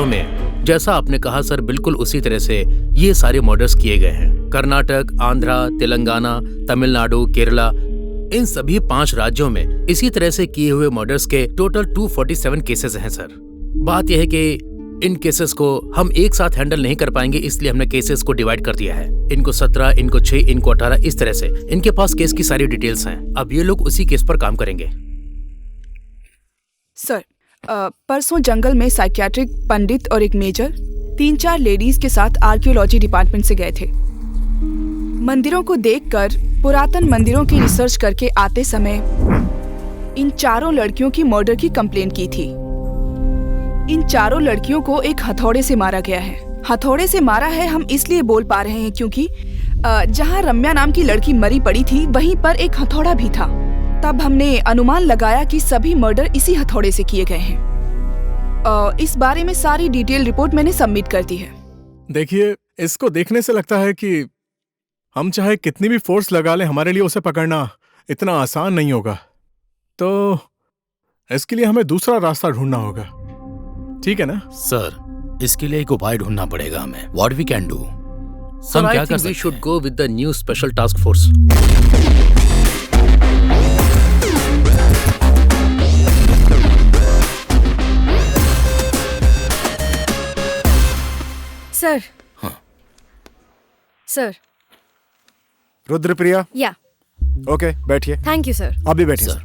राज्यों में जैसा आपने कहा सर, बिल्कुल उसी तरह से ये सारे मर्डर्स किए गए हैं। कर्नाटक, आंध्रा, तेलंगाना, तमिलनाडु, केरला, इन सभी 5 राज्यों में इसी तरह से किए हुए मर्डर्स के टोटल 247 केसेस हैं सर। बात यह है कि इन केसेस को हम एक साथ हैंडल नहीं कर पाएंगे, इसलिए हमने केसेस को डिवाइड कर दिया है। इनको 17, इनको 6, इनको 18, इस तरह से इनके पास केस की सारी डिटेल्स हैं। अब ये लोग उसी केस पर काम करेंगे। सर, परसों जंगल में साइकियाट्रिक पंडित और एक मेजर 3-4 लेडीज के साथ आर्कियोलॉजी डिपार्टमेंट से गए थे। मंदिरों को देखकर पुरातन मंदिरों की रिसर्च करके आते समय इन चारों लड़कियों की मर्डर की कंप्लेंट की थी। इन चारों लड़कियों को एक हथौड़े से मारा गया है। हथौड़े से मारा है हम इसलिए बोल पा रहे हैं क्योंकि जहां रम्या नाम की लड़की मरी पड़ी थी वहीं पर एक हथौड़ा भी था। तब हमने अनुमान लगाया कि सभी मर्डर इसी हथौड़े से किए गए हैं। इस बारे में सारी डिटेल रिपोर्ट मैंने सबमिट कर दी है। देखिए, इसको देखने से लगता है कि हम चाहे कितनी भी फोर्स लगा लें, हमारे लिए उसे पकड़ना इतना आसान नहीं होगा। तो इसके लिए हमें दूसरा रास्ता ढूंढना होगा, ठीक है ना? सर, इसके लिए एक उपाय ढूंढना पड़ेगा हमें। What we can do? Sir, I think we should go with the new special task force. Sir. हाँ। सर। रुद्रप्रिया? या। ओके, बैठिए। Thank you sir. आप भी बैठिए। सर।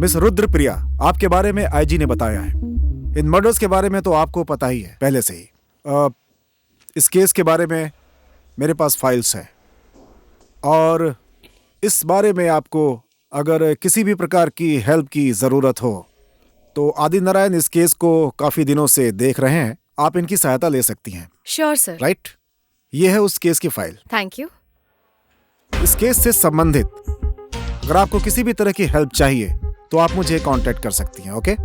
मिस रुद्रप्रिया, आपके बारे में आईजी ने बताया है। इन मर्डर्स के बारे में तो आपको पता ही है पहले से ही। इस केस के बारे में मेरे पास फाइल्स हैं और इस बारे में आपको अगर किसी भी प्रकार की हेल्प की ज़रूरत हो तो आदिनारायण इस केस को काफ़ी दिनों से देख रहे हैं। आप इनकी सहायता ले सकती हैं। Sure sir. राइट, ये है उस केस की फाइल। Thank you. इस केस से संबंधित अगर आपको किसी भी तरह की हेल्प चाहिए तो आप मुझे कांटेक्ट कर सकती हैं। ओके?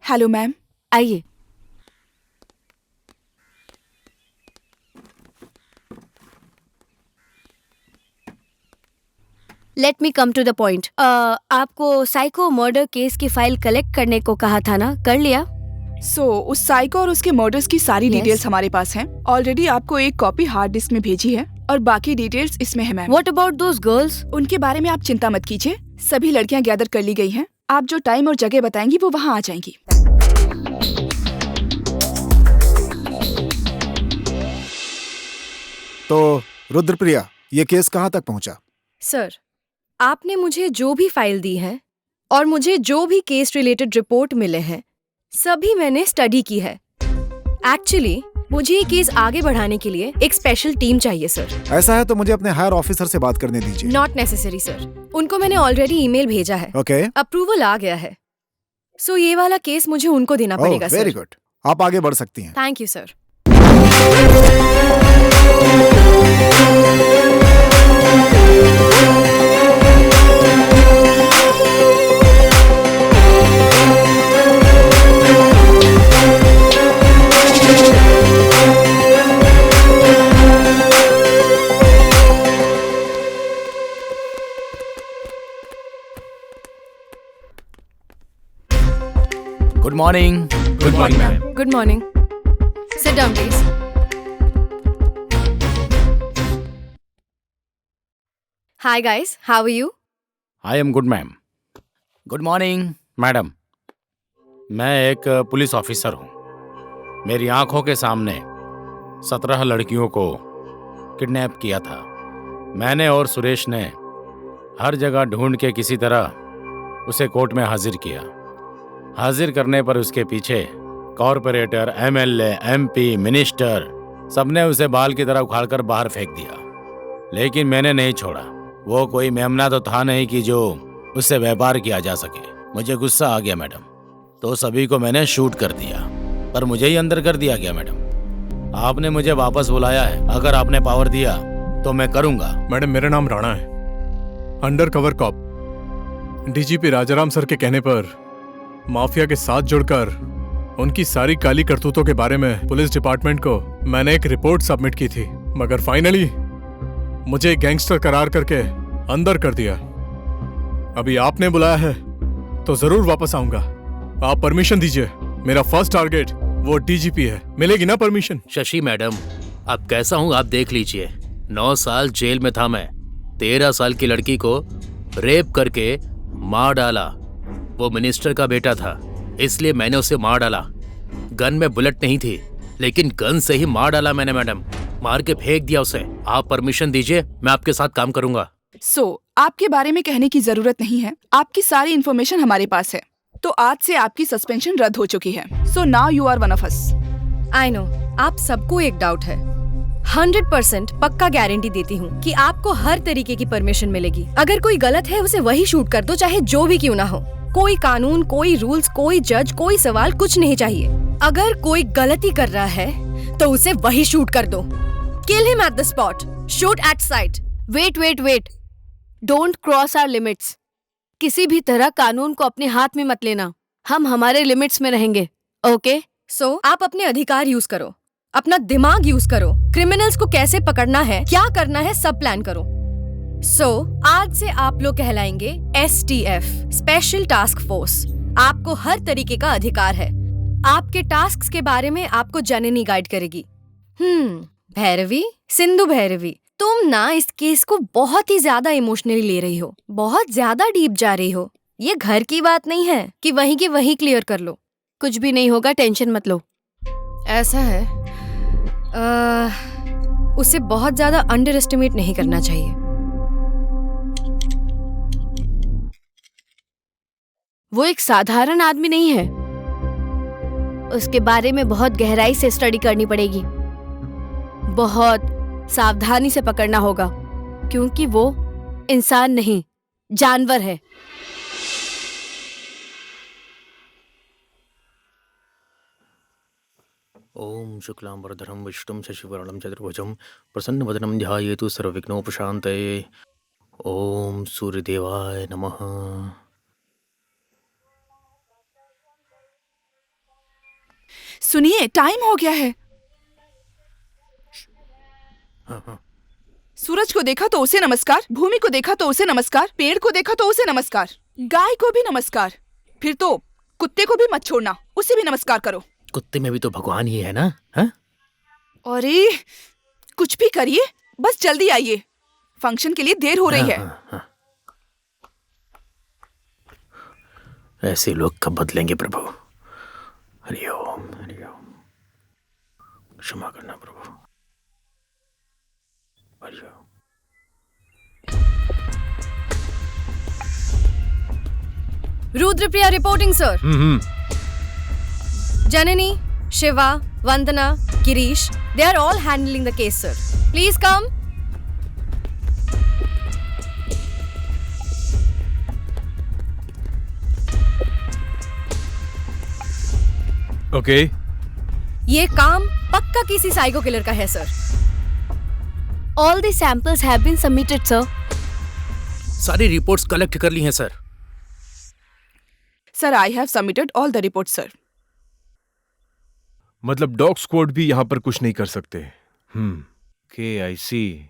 हेलो मैम, आइए। Let me come to the point. आपको साइको मर्डर केस की फाइल कलेक्ट करने को कहा था ना, कर लिया? उस साइको और उसके मर्डर्स की सारी डिटेल्स हमारे पास हैं। ऑलरेडी आपको एक कॉपी हार्ड डिस्क में भेजी है और बाकी डिटेल्स इसमें है ma'am. What about those girls? उनके बारे में आप चिंता मत कीजिए, सभी लड़कियां गैदर कर ली गई हैं। आप जो टाइम और जगह बताएंगी वो वहाँ आ जाएंगी। तो रुद्रप्रिया, ये केस कहाँ तक पहुँचा? सर, आपने मुझे जो भी फाइल दी है और मुझे जो भी केस रिलेटेड रिपोर्ट मिले हैं सभी मैंने स्टडी की है। एक्चुअली मुझे ये केस आगे बढ़ाने के लिए एक स्पेशल टीम चाहिए सर। ऐसा है तो मुझे अपने हायर ऑफिसर से बात करने दीजिए। नॉट नेसेसरी सर, उनको मैंने ऑलरेडी ईमेल भेजा है। ओके। अप्रूवल आ गया है। सो ये वाला केस मुझे उनको देना पड़ेगा सर। वेरी गुड, आप आगे बढ़ सकती हैं। Thank you sir. Good morning. Good morning ma'am. Good morning. Sit down please. Hi guys, how are you? I am good ma'am. Good morning madam. मैं एक पुलिस ऑफिसर हूँ। मेरी आंखों के सामने 17 लड़कियों को किडनैप किया था। मैंने और सुरेश ने हर जगह ढूंढ के किसी तरह उसे कोर्ट में हाजिर किया। हाजिर करने पर उसके पीछे कॉरपोरेटर, एमएलए, एमपी, मिनिस्टर सबने उसे बाल की तरह उखाड़कर बाहर फेंक दिया। लेकिन मैंने नहीं छोड़ा। वो कोई मेमना तो था नहीं कि जो उससे व्यापार किया जा सके। मुझे गुस्सा आ गया मैडम, तो सभी को मैंने शूट कर दिया, पर मुझे ही अंदर कर दिया गया मैडम। आपने मुझे वापस बुलाया है, अगर आपने पावर दिया तो मैं करूंगा। मैडम, मेरा नाम राणा है, undercover cop. DGP Rajaram sir के कहने पर माफिया के साथ जुड़कर उनकी सारी काली करतूतों के बारे में पुलिस डिपार्टमेंट को मैंने एक रिपोर्ट सबमिट की थी, मगर फाइनली मुझे गैंगस्टर करार करके अंदर कर दिया। अभी आपने बुलाया है तो जरूर वापस आऊंगा। आप परमिशन दीजिए, मेरा फर्स्ट टारगेट वो डीजीपी है। मिलेगी ना परमिशन? शशि मैडम, अब कैसा हूँ आप देख लीजिए। 9 साल जेल में था मैं। 13 साल की लड़की को रेप करके मार डाला। वो मिनिस्टर का बेटा था, इसलिए मैंने उसे मार डाला। गन में बुलेट नहीं थी, लेकिन गन से ही मार डाला मैंने मैडम। मार के फेंक दिया उसे। आप परमिशन दीजिए, मैं आपके साथ काम करूंगा। आपके बारे में कहने की जरूरत नहीं है। आपकी सारी इन्फॉर्मेशन हमारे पास है, तो आज से आपकी सस्पेंशन रद्द हो चुकी है। So now you are one of us. I know, आप सबको एक डाउट है। 100% पक्का गारंटी देती हूँ कि आपको हर तरीके की परमिशन मिलेगी। अगर कोई गलत है उसे वही शूट कर दो, चाहे जो भी क्यों ना हो। कोई कानून, कोई रूल्स, कोई जज, कोई सवाल, कुछ नहीं चाहिए। अगर कोई गलती कर रहा है तो उसे वही शूट कर दो। Kill him at the spot, shoot at sight. Wait, don't cross our limits. किसी भी तरह कानून को अपने हाथ में मत लेना। हम हमारे लिमिट्स में रहेंगे, ओके? सो आप अपने अधिकार यूज करो, अपना दिमाग यूज करो। क्रिमिनल्स को कैसे पकड़ना है, क्या करना है, सब प्लान करो। आज से आप लोग कहलाएंगे STF, स्पेशल टास्क फोर्स। आपको हर तरीके का अधिकार है। आपके टास्क्स के बारे में आपको जननी गाइड करेगी। भैरवी, सिंधु भैरवी, तुम ना इस केस को बहुत ही ज्यादा इमोशनली ले रही हो, बहुत ज्यादा डीप जा रही हो। ये घर की बात नहीं है कि वहीं की वहीं क्लियर कर लो। कुछ भी नहीं होगा, टेंशन मत लो। ऐसा है, उसे बहुत ज्यादा अंडर एस्टिमेट नहीं करना चाहिए। वो एक साधारण आदमी नहीं है। उसके बारे में बहुत गहराई से स्टडी करनी पड़ेगी। बहुत सावधानी से पकड़ना होगा, क्योंकि वो इंसान नहीं, जानवर है। ओम शुक्लांबरधरं विष्णुं शशिवर्णं चतुर्भुजं प्रसन्नवदनं ध्यायेतु सर्वविघ्नोपशान्तये। ओम सूर्यदेवाय नमः। सुनिए, टाइम हो गया है। सूरज को देखा तो उसे नमस्कार, भूमि को देखा तो उसे नमस्कार, पेड़ को देखा तो उसे नमस्कार, गाय को भी नमस्कार, फिर तो कुत्ते को भी मत छोड़ना, उसे भी नमस्कार करो। कुत्ते में भी तो भगवान ही है ना? हा? अरे कुछ भी करिए, बस जल्दी आइए, फंक्शन के लिए देर हो रही है। ऐसे लोग कब बदलेंगे प्रभु? हरिओम हरिओम। क्षमा करना प्रभु। Hariom. Rudrapriya reporting sir. Janani, Shiva, Vandana, Girish, they are all handling the case, sir. Please come. Okay. ये काम पक्का किसी साइको किलर का है sir. All the samples have been submitted, sir. सारी रिपोर्ट्स कलेक्ट कर ली हैं sir. Sir, I have submitted all the report sir. मतलब डॉग स्क्वाड भी यहां पर कुछ नहीं कर सकते। के आई सी।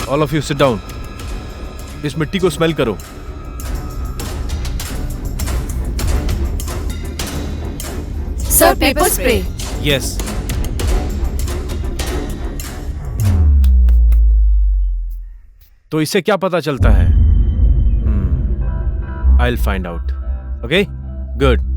All of you sit down. इस मिट्टी को स्मेल करो। Sir, paper spray. यस। तो इससे क्या पता चलता है? I will find out. Okay, good.